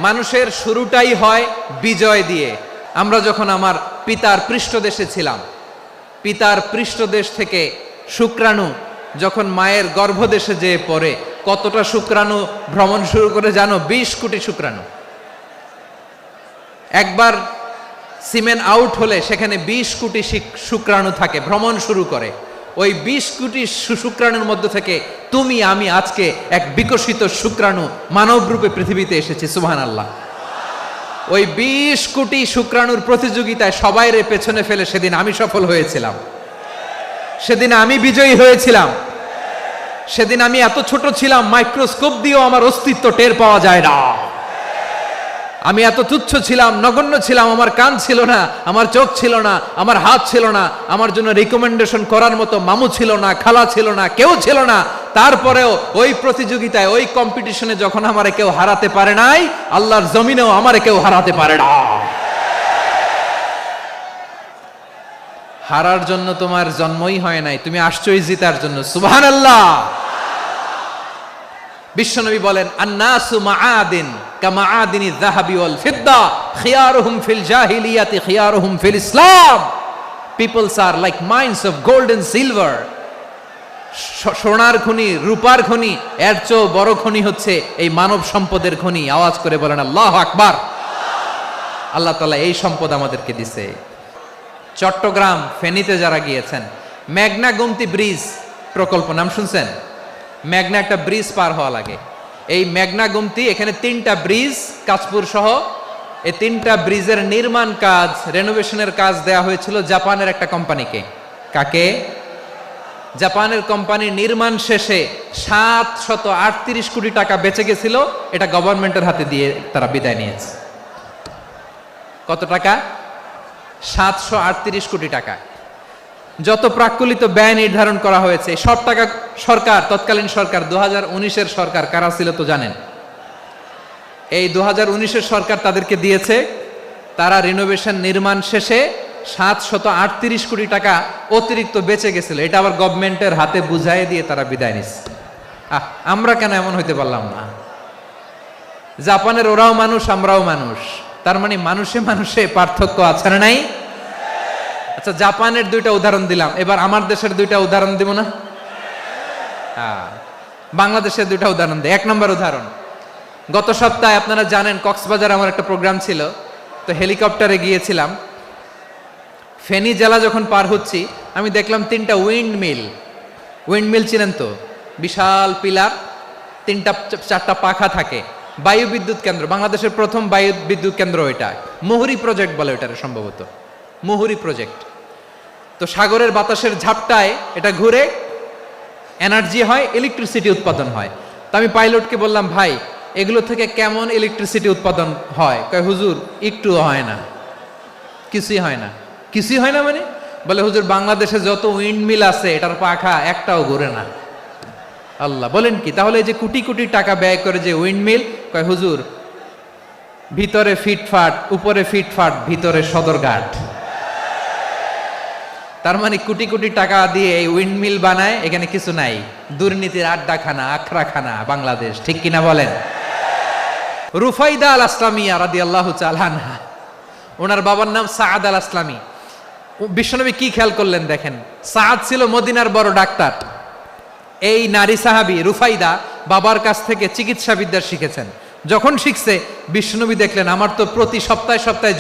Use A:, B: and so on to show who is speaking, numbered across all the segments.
A: মানুষের শুরুটাই হয় বিজয় দিয়ে। আমরা যখন আমার পিতার পৃষ্ঠদেশে ছিলাম, পিতার পৃষ্ঠদেশ থেকে শুক্রাণু যখন মায়ের গর্ভদেশে যেয়ে পড়ে, কতটা শুক্রাণু ভ্রমণ শুরু করে জানো? 20 কোটি শুক্রাণু। একবার সিমেন আউট হলে সেখানে 20 কোটি শুক্রাণু থাকে, ভ্রমণ শুরু করে। ওই 20 কোটি শুক্রাণুর মধ্যে থেকে তুমি আমি আজকে এক বিকশিত শুক্রাণু মানব রূপে পৃথিবীতে এসেছি। সুবহানাল্লাহ। ওই 20 কোটি শুক্রাণুর প্রতিযোগিতায় সবাই রে পেছনে ফেলে সেদিন আমি সফল হয়েছিলাম, সেদিন আমি বিজয়ী হয়েছিলাম। সেদিন আমি এত ছোট ছিলাম, মাইক্রোস্কোপ দিয়েও আমার অস্তিত্ব টের পাওয়া যায় না। আমি এত তুচ্ছ ছিলাম, নগণ্য ছিলাম। আমার কান ছিল না, আমার চোখ ছিল না, আমার হাত ছিল না, আমার জন্য রিকমেন্ডেশন করার মতো মামু ছিল না, খালা ছিল না, কেউ ছিল না। তারপরেও ওই প্রতিযোগিতায়, ওই কম্পিটিশনে যখন আমারে কেউ হারাতে পারে নাই, আল্লাহর জমিনেও আমারে কেউ হারাতে পারে না। হারার জন্য তোমার জন্মই হয় নাই, তুমি আসছোই জিতার জন্য। সুবহানাল্লাহ। বিশ্বনবী বলেন, আন্নাসু মাআদিন কামাআদিনি যাহাবি ওয়াল ফিদ্দা খিয়ারুহুম ফিল জাহিলিয়াতি খিয়ারুহুম ফিল ইসলাম। Peoples are like mines of gold and silver. সোনার খনি, রূপার খনি, এর চেয়েও বড় খনি হচ্ছে এই মানব সম্পদের খনি। আওয়াজ করে বলেন আল্লাহু আকবার। আল্লাহ তাআলা এই সম্পদ আমাদেরকে দিয়েছে। চট্টগ্রাম, ফেনীতে যারা গিয়েছেন, মেঘনা গোমতী ব্রিজ প্রকল্প নাম শুনছেন? মেঘনা একটা ব্রিজ পার হওয়া লাগে। এই মেঘনা গোমতী, এখানে 3টা ব্রিজ, কাঁচপুর সহ এই 3টা ব্রিজের নির্মাণ কাজ, রেনোভেশনের কাজ দেয়া হয়েছিল জাপানের একটা কোম্পানিকে। কাকে? জাপানের কোম্পানি। নির্মাণ শেষে 738 কোটি টাকা বেঁচে গেছিল, এটা গভর্নমেন্টের হাতে দিয়ে তারা বিদায় নিয়েছে। কত টাকা? 738 কোটি টাকা। যত প্রাক্কলিত ব্যয় নির্ধারণ করা হয়েছে, সব টাকা সরকার, তৎকালীন সরকার, 2019-এর সরকার কারা ছিল তো জানেন? এই 2019-এর সরকার তাদেরকে দিয়েছে। তারা রিনোভেশন নির্মাণ শেষে 738 কোটি টাকা অতিরিক্ত বেঁচে গেছিল, এটা আবার গভর্নমেন্টের হাতে বুঝাই দিয়ে তারা বিদায় নিচ্ছে। আমরা কেন এমন হইতে পারলাম না? জাপানের ওরাও মানুষ, আমরাও মানুষ, তার মানে মানুষে মানুষে পার্থক্য আছে না নাই? আচ্ছা, জাপানের 2টা উদাহরণ দিলাম, এবার আমার দেশের 2টা উদাহরণ দিব না? বাংলাদেশের 2টা উদাহরণ দিই। 1 নম্বর উদাহরণ, গত সপ্তাহে আপনারা জানেন কক্সবাজার আমার একটা প্রোগ্রাম ছিল, তো হেলিকপ্টারে গিয়েছিলাম। ফেনী জেলা যখন পার হচ্ছি, আমি দেখলাম 3টা উইন্ডমিল। উইন্ডমিল চিনেন তো? বিশাল পিলার, 3টা-4টা পাখা থাকে। বায়ু বিদ্যুৎ কেন্দ্র, বাংলাদেশের প্রথম বায়ু বিদ্যুৎ কেন্দ্র এটা। মুহুরী প্রজেক্ট বলে এটার, সম্ভবত মুহুরী প্রজেক্ট। তো সাগরের বাতাসের ঝাপটায় এটা ঘুরে এনার্জি হয়, ইলেকট্রিসিটি উৎপাদন হয়। তো আমি পাইলটকে বললাম, ভাই এগুলো থেকে কেমন ইলেকট্রিসিটি উৎপাদন হয়? কয়, হুজুর একটু হয় না, কিছুই হয় না। কিছুই হয় না মানে? বলে, হুজুর বাংলাদেশে যত উইন্ডমিল আছে এটার পাখা একটাও ঘুরে না। আল্লাহ, বলেন কি? তাহলে এই যে কোটি কোটি টাকা ব্যয় করে যে উইন্ডমিল, কয় হুজুর ভিতরে ফিটফাট, উপরে ফিটফাট, ভিতরে সদরঘাট। তার মানে কোটি কোটি টাকা দিয়ে এই উইন্ডমিল বানায়, এখানে কিছু নাই। দুর্নীতির আড্ডাখানা, আখড়াখানা বাংলাদেশ, ঠিক কিনা বলেন? রুফাইদা আল আসলামিয়া রাদিয়াল্লাহু তাআলা আনহা, ওনার বাবার নাম সাআদ আল আসলামি। বিশ্বনবী কি খেয়াল করলেন দেখেন, সাআদ ছিল মদিনার বড় ডাক্তার। এই নারী সাহাবী রুফাইদা বাবার কাছ থেকে চিকিৎসা বিদ্যা শিখেছেন। যখন শিখছে, বিশ্বনবী দেখলেন আমার তো প্রতি সপ্তাহে সপ্তাহে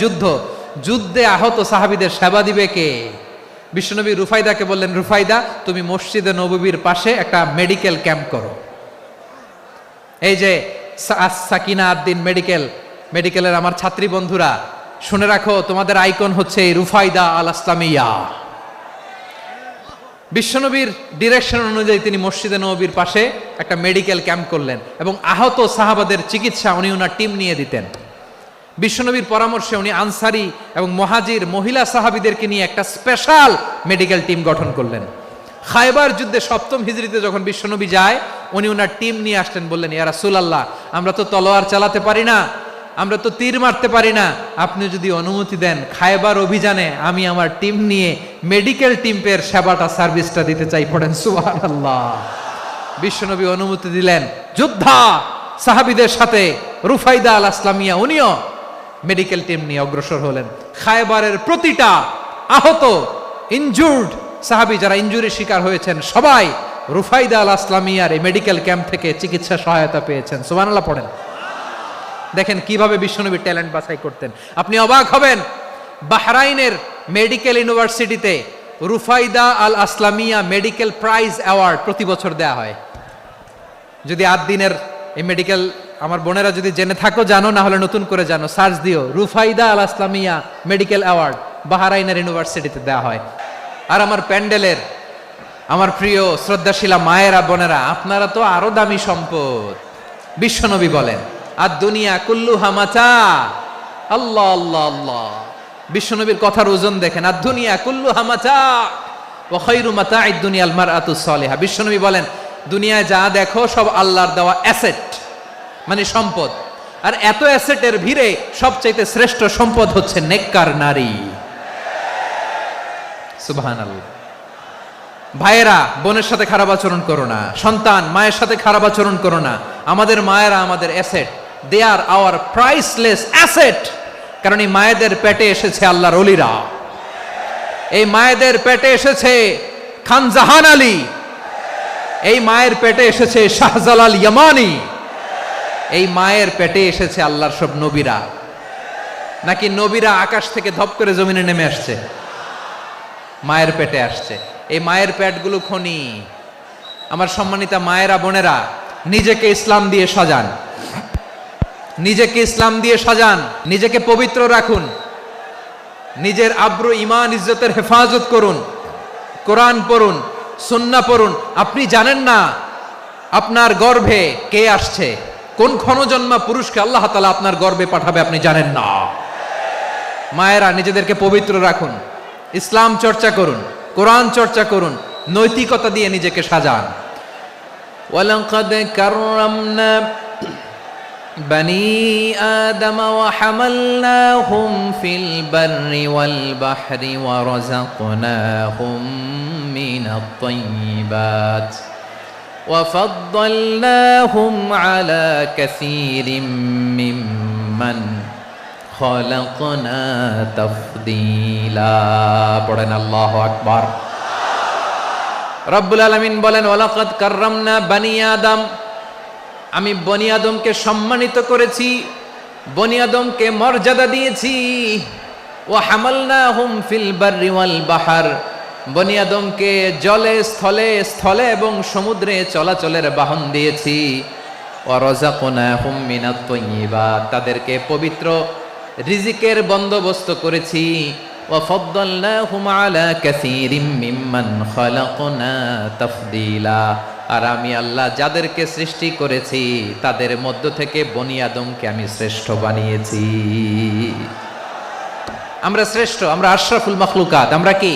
A: যুদ্ধে আহত সাহাবীদের সেবা দিবে কে? বিশ্বনবী রুফাইদাকে বললেন, রুফাইদা তুমি মসজিদে নববীর পাশে একটা মেডিকেল ক্যাম্প করো। এই যে সাকিনা আদ্দিন মেডিকেলের আমার ছাত্রী বন্ধুরা, শুনে রাখো, তোমাদের আইকন হচ্ছে এই রুফাইদা আল আসলামিয়া। বিশ্বনবীর ডিরেকশন অনুযায়ী তিনি মসজিদে নববীর পাশে একটা মেডিকেল ক্যাম্প করলেন এবং আহত সাহাবাদের চিকিৎসা উনি ওনার টিম নিয়ে দিতেন। বিশ্বনবীর পরামর্শে উনি আনসারি এবং মুহাজির মহিলা সাহাবীদেরকে নিয়ে একটা স্পেশাল মেডিকেল টিম গঠন করলেন। খায়বার যুদ্ধে 7ম হিজরিতে যখন বিশ্বনবী যায়, উনি ওনার টিম নিয়ে আসলেন, বললেন, ইয়া রাসূলুল্লাহ, আমরা তো তলোয়ার চালাতে পারি না, আমরা তো তীর মারতে পারি না, আপনি যদি অনুমতি দেন খায়বার অভিযানে আমি আমার টিম নিয়ে মেডিকেল টিমের সেবাটা, সার্ভিসটা দিতে চাই। পড়েন সুবহানাল্লাহ। বিশ্বনবী অনুমতি দিলেন, যোদ্ধা সাহাবীদের সাথে রুফাইদা আল আসলামিয়া উনিও মেডিকেল টিম নিয়ে অগ্রসর হলেন। খায়বারের প্রতিটা আহত ইনজুর্ড সাহাবী যারা ইনজুরির শিকার হয়েছেন সবাই রুফাইদা আল আসলামিয়ার এই মেডিকেল ক্যাম্প থেকে চিকিৎসা সহায়তা পেয়েছেন। সুবহানাল্লাহ পড়েন। দেখেন কিভাবে বিশ্বনবী ট্যালেন্ট বাছাই করতেন। আপনি অবাক হবেন, বাহরাইনের মেডিকেল ইউনিভার্সিটিতে রুফাইদা আল আসলামিয়া মেডিকেল প্রাইজ অ্যাওয়ার্ড প্রতি বছর দেয়া হয়। যদি 8 দিনের এই মেডিকেল আমার বোনেরা যদি জেনে থাকো জানো, না হলে নতুন করে জানো, সার্চ দিও রুফাইদা আল আসলামিয়া মেডিকেল অ্যাওয়ার্ড বাহরাইনের ইউনিভার্সিটিতে দেয়া হয়। আর আমার প্যান্ডেলের আমার প্রিয় শ্রদ্ধাশীলা মায়েরা বোনেরা, আপনারা তো আরো দামি সম্পদ। বিশ্বনবী বলেন আর দুনিয়া কুল্লুহা মাতা। আল্লাহ আল্লাহ আল্লাহ, বিশ্বনবীর কথার ওজন দেখেন। আর দুনিয়া কুল্লুহা মাতা ওয়া খায়রু মাতা'আদ দুনিয়াল মারআতুস সালিহা। বিশ্বনবী বলেন দুনিয়ায় যা দেখো সব আল্লাহর দেওয়া অ্যাসেট, মানে সম্পদ। আর এত অ্যাসেটের ভিড়ে সবচাইতে শ্রেষ্ঠ সম্পদ হচ্ছে নেককার নারী। সুবহানাল্লাহ। ভাইয়েরা বোনের সাথে খারাপ আচরণ করো না, সন্তান মায়ের সাথে খারাপ আচরণ করো না। আমাদের মায়েরা আমাদের asset, they are our priceless asset. কারণ এই মায়েদের পেটে এসেছে আল্লাহর ওলিরা, এই মায়েদের পেটে এসেছে খান জাহান আলী, এই মায়ের পেটে এসেছে শাহজালাল ইয়ামানি, এই মায়ের পেটে এসেছে আল্লাহর সব নবীরা। নাকি নবীরা আকাশ থেকে ধপ করে জমিনে নেমে আসছে? মায়ের পেটে আসছে। এই মায়ের পেটগুলো খনি। আমার সম্মানিতা মায়েরা বোনেরা, নিজেকে ইসলাম দিয়ে সাজান, নিজেকে ইসলাম দিয়ে সাজান, নিজেকে পবিত্র রাখুন, নিজের আব্রু ঈমান ইজ্জতের হেফাজত করুন, কোরআন পড়ুন, সুন্নাহ পড়ুন। আপনি জানেন না আপনার গর্ভে কে আসছে, কোন ক্ষণজন্মা পুরুষকে আল্লাহ তাআলা আপনার গর্ভে পাঠাবে আপনি জানেন না। মায়েরা নিজেদেরকে পবিত্র রাখুন, ইসলাম চর্চা করুন, কোরআন চর্চা করুন, নৈতিকতা দিয়ে নিজেকে সাজান। ওয়ালাকাদ কাররামনা বানি আদম ওয়া হামালনাহুম ফিল বাররি ওয়াল বাহরি ওয়া রাযাকনাহুম মিনাত তাইয়্যিবাত ওয়া ফাদ্দালনাহুম আলা কাসীরিম মিম্মান খালাকনা তাফদীলা। পড়েন আল্লাহু আকবার। রব্বুল আলামিন বলেন ওয়ালাকাদ কাররামনা বানি আদম, আমি বনি আদমকে সম্মানিত করেছি, বনি আদমকে মর্যাদা দিয়েছি। ওয়া হামালনাহুম ফিল বাররি ওয়াল বাহর, বনি আদমকে জলে স্থলে স্থলে এবং সমুদ্রে চলাচলের বাহন দিয়েছি। ওয়া রাযাকনাহুম মিনাত তাইয়্যিবাত, তাদেরকে পবিত্র রিজিকের বন্দোবস্ত করেছি। ওয়া ফাদ্দালনাহুম আলা কাসীরিম মিম্মান খালাকনা তাফদীলা, আর আমি আল্লাহ যাদেরকে সৃষ্টি করেছি তাদের মধ্য থেকে বনি আদমকে আমি শ্রেষ্ঠ বানিয়েছি। আমরা শ্রেষ্ঠ, আমরা আশরাফুল মাখলুকাত। আমরা কি?